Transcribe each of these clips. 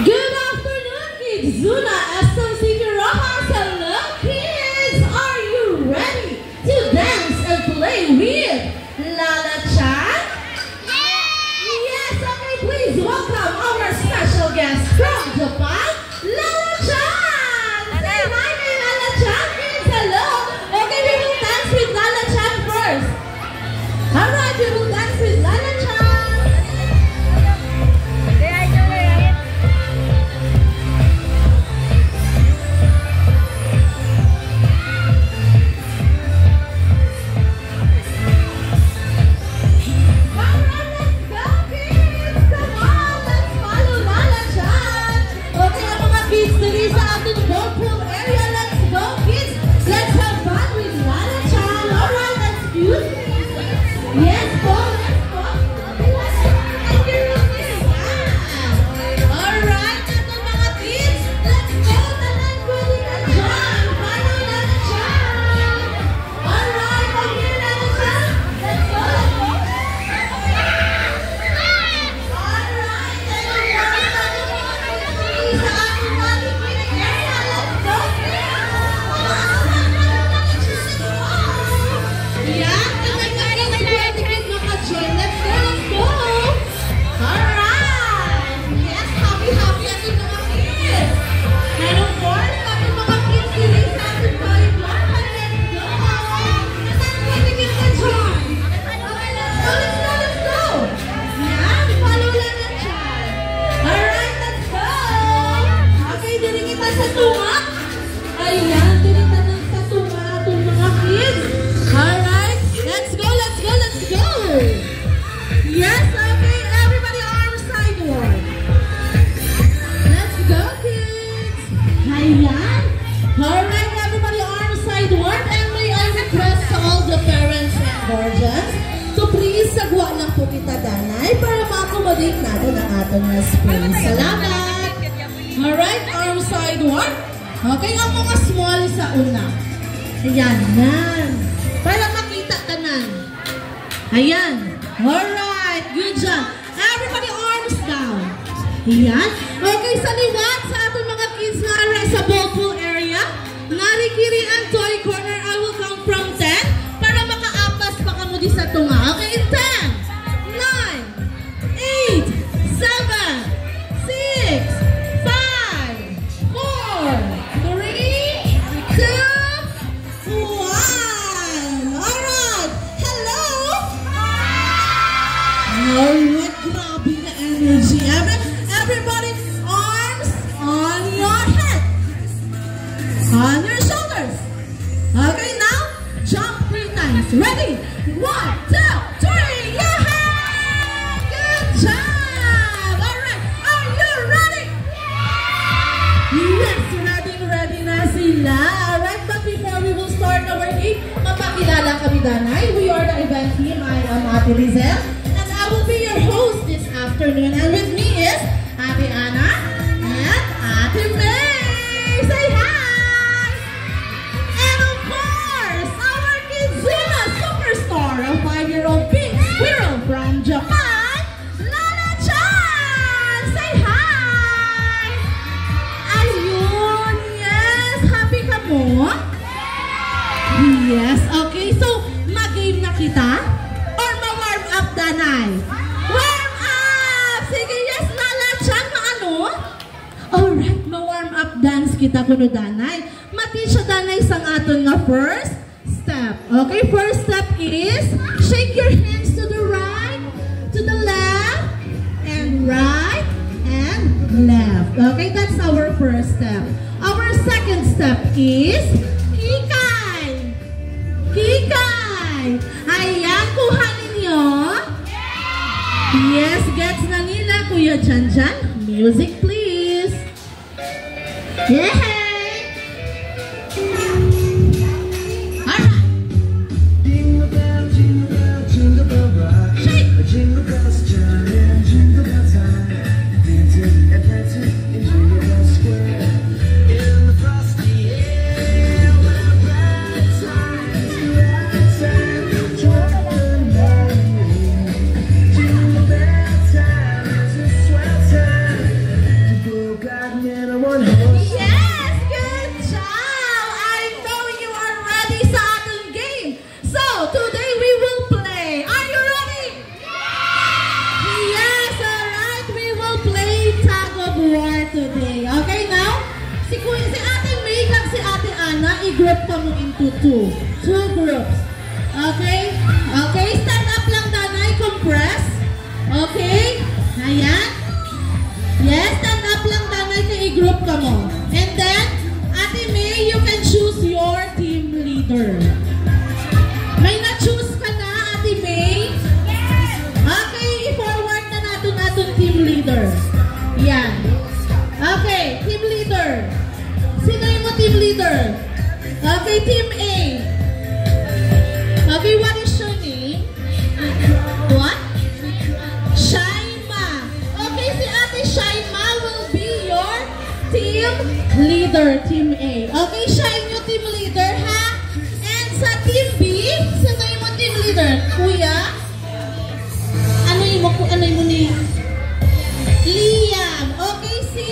Good afternoon, kids. Zuna, SMC Rojas. Hello, kids. Are you ready to dance and play with Lala Chan? Yes, okay, please welcome our special guest from Japan, Lala Chan. Say hi, Lala Chan. Kids, hello. Okay, we will dance with Lala Chan first. Alright, we will dance with Lala Chan. Natin ang ating space. Salamat! Alright, arm side work. Okay, ang mga small sa una. Ayan, yan. Para makita tanan. Ayan. Alright, good job. Everybody arms down. Ayan. Okay, sa liwat sa ating mga kids na sa ball pool area. Narikiri ang toy corner. I will count from 10 para makaapas pa kamo di sa tunga. Okay, in 10. 8, 7, 6, 5, 4, 3, 2, 1. Alright. Hello. Alright, grabe na energy. Everybody, arms on your head. On your shoulders. Okay, now, jump 3 times. Ready? 1, 2, 3, your head. Good job. Ready na sila. Alright, but before we will start our game, mapakilala kami Danay. We are the event team. I am Ate Rizel, and I will be your host this afternoon. And with me is Ate Ana and Ate May. Say hi! And of course, our Kidzuna superstar, a 5-year-old pink squirrel from Japan, Lala Chan. Say hi! Ayun! Happy ka mo? Yes. Okay. So, mag-game na kita? Or ma-warm up, Danay? Warm up! Sige, yes, Lala Chan, maano? Alright, ma-warm up dance kita kuno, Danay. Mati siya, Danay, sang aton nga first step. Okay, first step is shake your hands to the right, to the left, and right, and left. Okay, that's our first step. Our second step is Kikay! Kikay! Ayan, kuha ninyo. Yes, gets na nila, Kuya Janjan. Music, please. Yay! Alright. Jingle bell, jingle bell rock. Shake! Jingle bells chime, jingle bell time. Dancing and prancing in Jingle Bell Square. mo into two groups. Okay? Okay, stand up lang, Danay. Compress. Okay? Ayan. Yes, stand up lang, Danay. I-group ka mo. And then, Ate May, you can choose your team leader. May na-choose ka na, Ate May? Yes! Okay, i-forward na natin team leader. Yan. Okay, team leader. Sino yung team leader? Okay, team A. Okay, what is your name? What? Shaima. Okay, si Ate Shaima will be your team leader, team A. Okay, Shaima yung team leader, ha? And sa team B, sino yung team leader? Kuya? Ano yung ni? Liam. Okay, si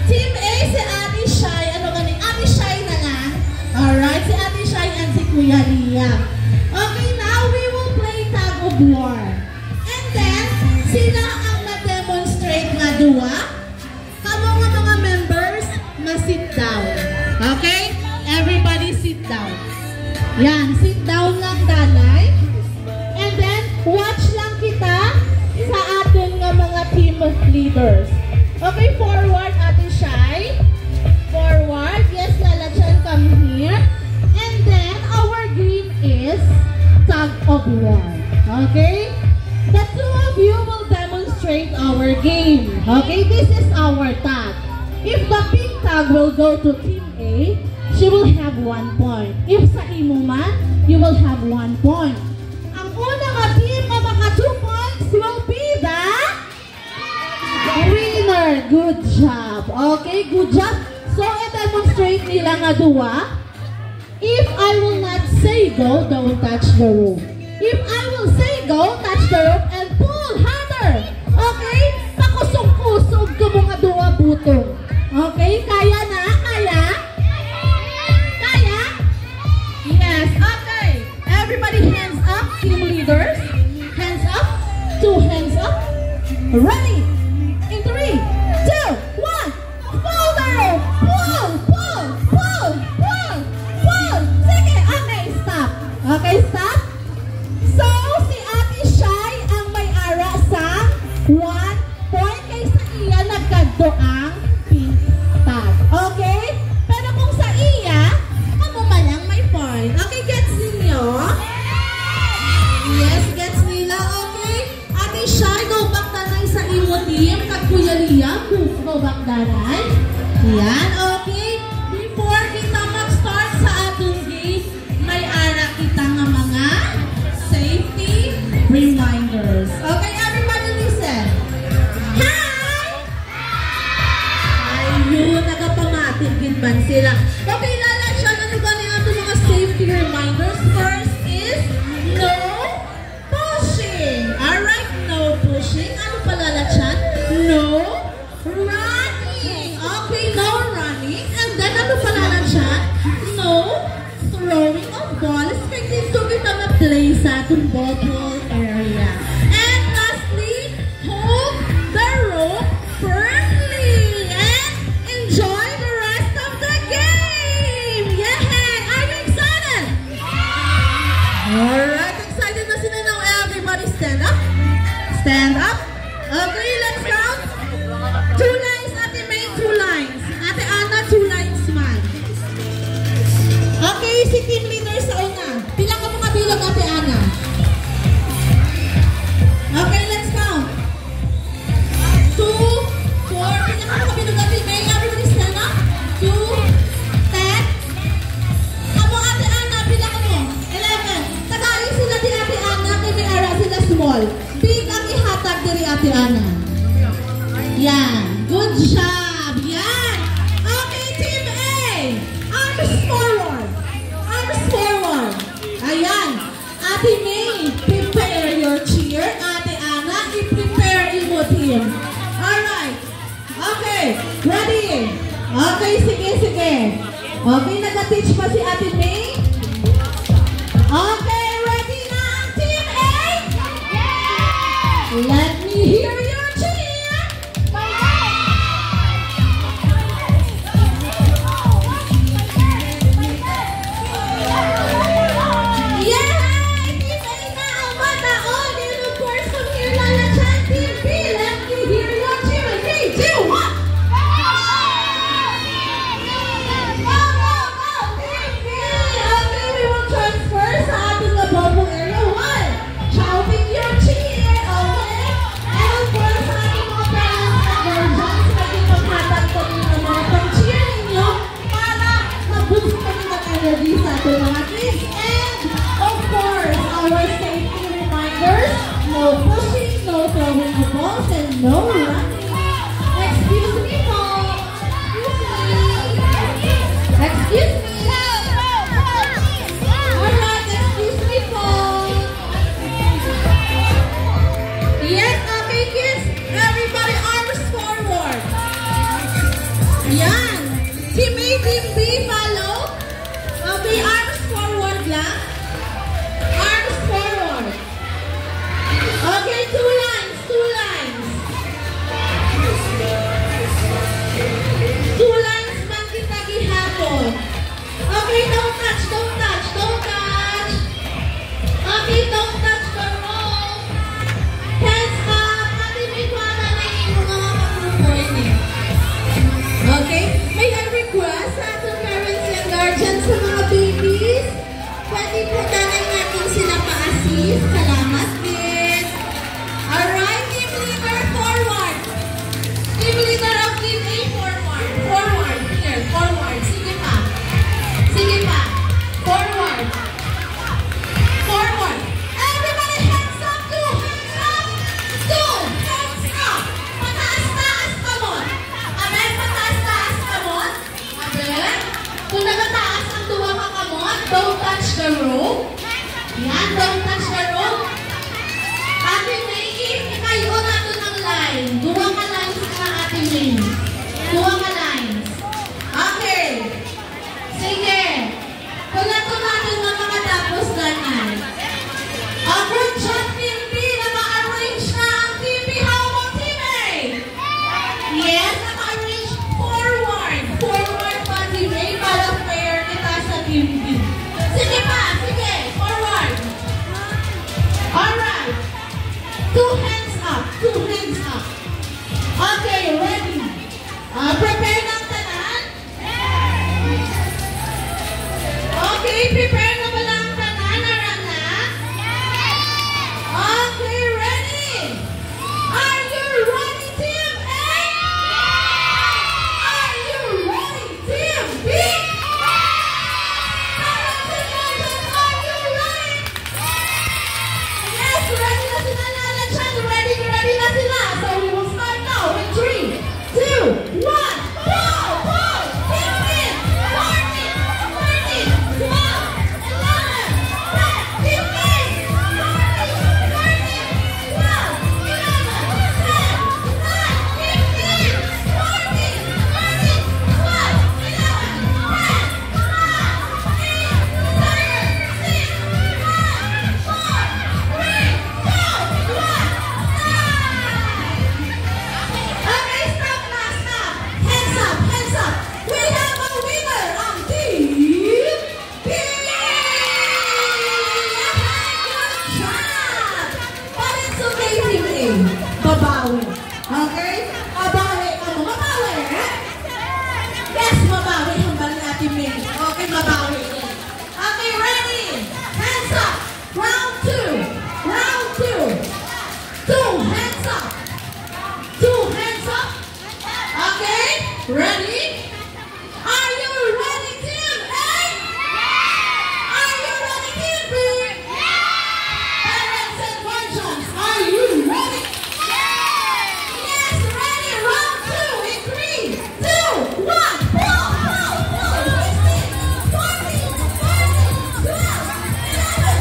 team A, si Ate Shai. Ano gani? Ate Shai na lang. Alright, si Ate Shai and si Kuya Liam. Okay, now we will play tag of war. And then, sila ang ma-demonstrate nga duwa. Kamo nga mga members, ma-sit down. Okay? Everybody sit down. Yan, sit down lang, Danay. And then, watch lang kita sa atin nga mga team leaders. Okay, forward, Ate Shai. Forward. Yes, Lala Chan, come here. And then, our game is tag of war. Okay? The two of you will demonstrate our game. Okay? This is our tag. If the pink tag will go to team A, she will have 1 point. If sa imo man, you will have 1 point. Ang unang team na maka 2 points will be the winner. Good job. Okay, good job. So, i-demonstrate nila nga duwa. If I will not say go, don't touch the rope. If I will say go, touch the rope and pull harder. Okay? Pakusog-kusog ko mga duwa butong. Okay? Kaya na? Kaya? Kaya? Yes. Okay. Everybody hands up. Team leaders. Hands up. 2 hands up. Ready? In 3, 2, 1. Pull the rope. Pull, pull, pull, pull, pull. Sige. Okay, stop. Okay, stop. So, si Ate Shai ang may ara sa 1 point kaysa iya nagkadto ang pink tag. Okay? Pero kung sa iya, amo man lang may point. Okay, gets ninyo? Yes, gets nila. Okay? Ate Shai, go back tanay sa imo team. Kag Kuya Liam, go back tanay. Yan, okay? Before kita mag-start sa atong game, may ara kita nga mga safety reminders. Okay, everybody listen. Hi! Ayun, nagapamatigin man sila. Okay, Lala siya, ano ba niya ito mga safety reminders? First is no pushing. Alright, no pushing. Ano pa, Lala siya? No running. Okay, no running. And then, ano pa, Lala siya? No throwing of balls. Kaya dito kita ma-play sa atong ball area. And lastly, hold the rope firmly and enjoy the rest of the game. Yeah! Are you excited? Alright, excited na sila now. Everybody stand up. Stand up. Okay, let's count. 2 lines, Ate May, 2 lines. Ate Ana, 2 lines man. Okay, si team leader sa una. Pila ka mga bilog, Ate Ana? Okay, let's count. 2, 4. Pila ka mga bilog, Ate May? Everybody stand up. 2, 10. Amo, Ate Ana, pila ka mo? 11. Tagali sila di Ate Ana, kay may ara sila small. Big ang ihatag diri Ate Ana. Yan. Good job. Yan. Okay, Team A. Arms forward. Arms forward. Ayan. Ate May, prepare your cheer. Ate Ana, i-prepare imo team. Alright. Okay. Ready? Okay, sige, sige. Okay, nag-teach pa si Ate May? Okay, ready na ang Team A? Let me hear your cheer. minutes. Kuha ka lines. Okay. Sige. Kung nato natin na makatapos ganay. Good job, Team B. Naka-arrange na ang Team B. How about Team A? Yes, naka-arrange forward. Forward pa, Team A, para fair kita sa Team B. Sige pa, sige. Forward. Alright. Two hands up. Two hands up. Okay, ready. Prepare ng tanan. Okay, prepare na ba lang tanan? Aram na? Okay, ready? Are you ready, Team A? Are you ready, Team B? Are you ready? Yes, ready na sila Lalachan. Ready na sila. So we will start now in 3, 2, 1. Go! Go! 15, 14, 13, 12, 11, 10, 15, 14, 13, 12, 11, 10, 9, 8, 7, 6, 5, 4, 3, 2, 1. Okay, stop na, stop. Hands up, hands up. We have a winner on Team B. Good job. But it's okay, Team A. Babawi. Okay? Babawi ka mo. Babawi, eh? Yes, babawi. Hambal natin, May. Okay, babawi. Okay, ready? Hands up. Round 2. Round 2. Two hands up. Two hands up. Okay, ready? Are you ready, Team A? Are you ready, Team B? Parents and guardians, are you ready? Yes, ready. Round 2 in 3, 2, 1. Pull, pull, pull. 15, 14, 13, 12, 11,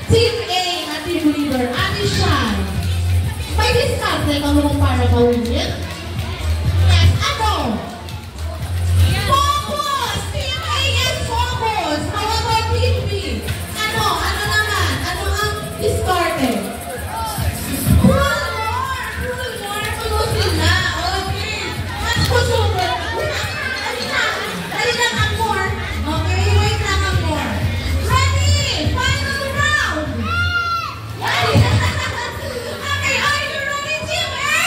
Team A na team leader, Ate Shai. May diskarte ka mo para mawin? Yes, ano? Focus! Team A is focus! How about Team B? Ano? Ano naman? Ano ang diskarte? Pull more! Pull more! Pull sila! Okay! Mas kusunod! Dali lang ang more! Okay, wait lang ang more! Ready! Final round! Ready? Okay, are you ready, Team A?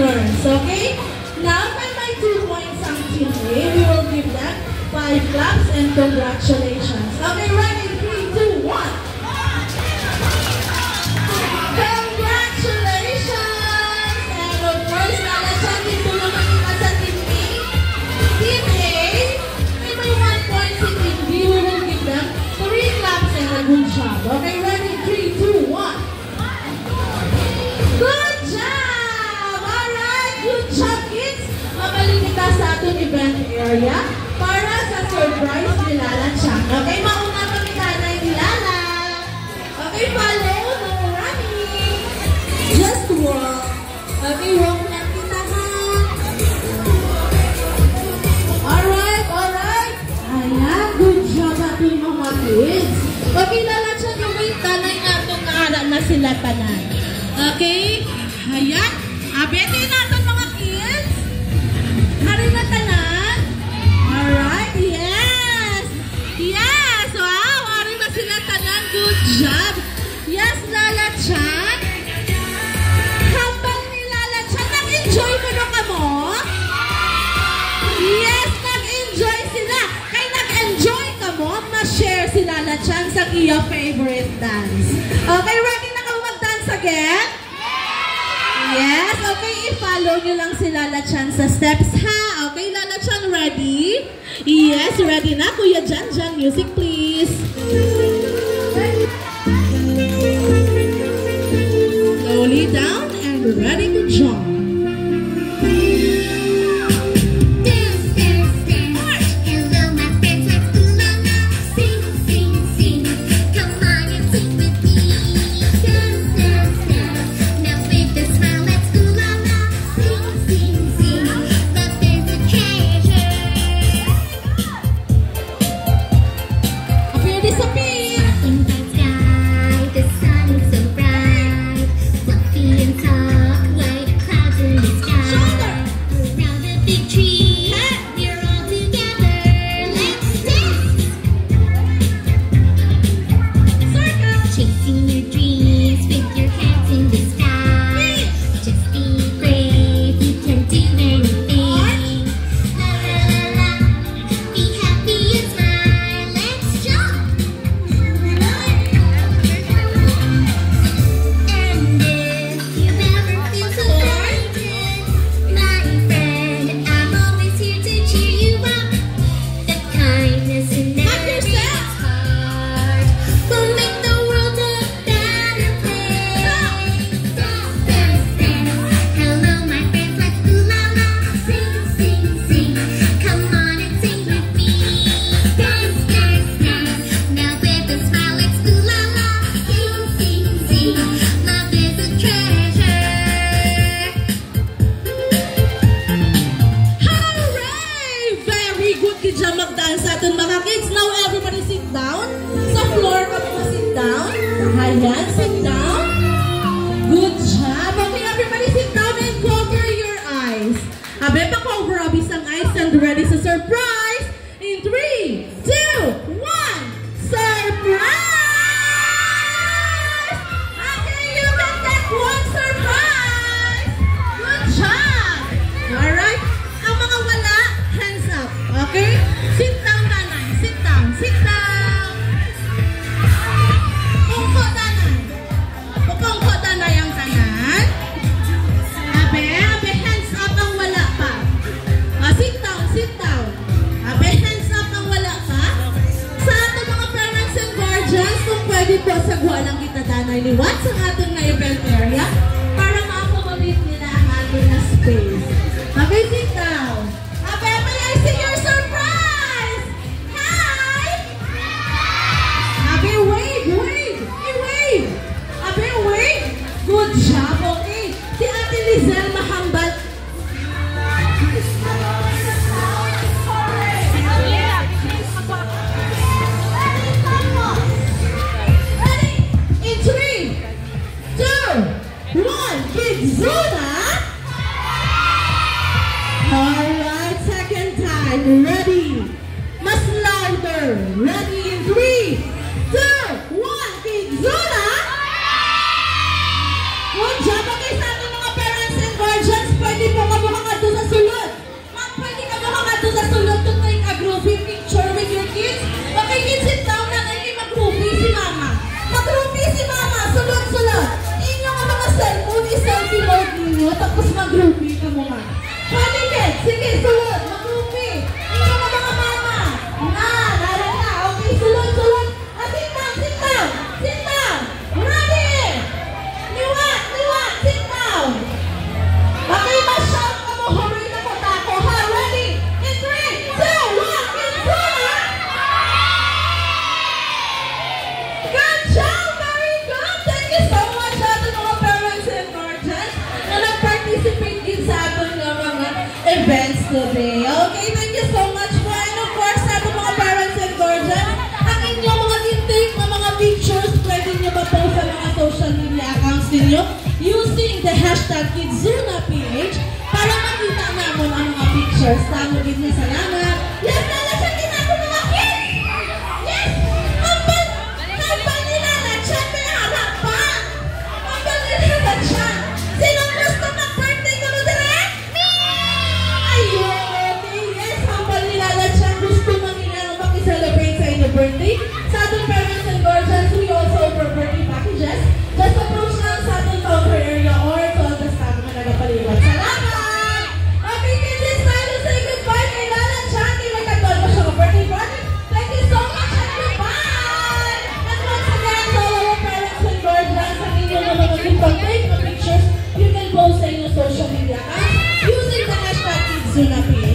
winners. Okay? Now, may 2 points ang team A. We will give them 5 claps and congratulations. Okay, ready? 3, 2, 1. Congratulations! And of course, Lalachan, dito naman yung sa team A. Team A, may 1 point si team B. We will give them 3 claps and a good job. Okay, ready? 3, 2, 1. Good job! Alright, good job, kids! Mabalik kita sa atong event area para sa surprise ni Lala Chang. Okay, mauna pa ni Nanay ni Lala. Okay, follow, no running. Just walk. Okay, walk lang kita ha. Alright, alright. Ayan, good job ating mga kids. Okay, Lala Chang, yung may tanay natin naara na sila tanan. Okay, ayan. Abetin natin mga kids. Hari na tanan. Alright, yes. Yes, wow. Hari na sila tanan. Good job. Yes, Lala Chan. Habang ni Lala Chan, nag-enjoy mo na ka mo? Yes, nag-enjoy sila. Kaya nag-enjoy ka mo, ma-share si Lala Chan sa iyo favorite dance. Okay, ready na ka mag-dance again? Yes, okay, i-follow nyo lang si Lala Chan sa steps ha. Okay, Lala Chan, ready? Yes, ready na. Kuya Jan, music please. Slowly down and ready to jump. Ayan, sit down. Good job. Okay, everybody sit down and cover your eyes. Abe, pa-cover abis ang eyes and ready sa surprise. In 3, 2, 1, surprise! Okay, you can take one surprise. Good job. Alright. Ang mga wala, hands up. Okay? Sit down, nanay. Sit down. Sit down. Dito sa guwalang kita danay liwat sa ating na event area para ma-accommodate nila ang ating na space. Okay, sit down. Abe, may I see your surprise? Hi! Abe, wave, wave. Hey, wave. Abe, wave. Good job, okay. Si Ate Lizelle mahambal. Zuna! Alright, second time. Ready? Mas louder. Ready in 3, 2, 1. Big Zuna! Good job. Okay, sa ating mga parents and guardians, pwede tapos mag-groupie ka muna. Pwede din. Sige, sulod. Mag-groupie. Ito mga mama. Naran na. Okay, sulod. Sit down, sit down. Sit down. Ready. Liwat, sit down. Okay, ma-shout ka mo. Hurry na po tako, ha? Ready? In 3, 2, 1, in 2. Good job! Very good! Thank you so much sa ating mga parents and guardians na nag-participate din sa ating mga events today. Okay, thank you so much po. And of course, sa ating mga parents and guardians, ang inyong mga intake na mga pictures, pwede nyo ba po sa mga social media accounts ninyo using the hashtag KidzoonaPH para makita namin ang mga pictures. Tamo din niya, salamat. Yes, nalasagin ako mga kids! Yes! Hambal nila na chan, may harapan! Hambal nila na chan! Sinong gusto mag-birthday ko mo direct? Me! Ayun! Yes, hambal nila na chan. Gusto mangilang makiselebrate sa inyong birthday. Sa ating parents and guardians, we also offer birthday packages. Just approach lang sa ating counter area or to the staff na nagapaliwan. Salamat! Okay, kids, it's time to say goodbye kay Lala Chan. May katol mo siya birthday party. Thank you so much and goodbye! And once again, to all our parents and guardians, ang inyong mga pag-take ng pictures, you can post sa inyong social media accounts using the hashtag KidzoonaPH.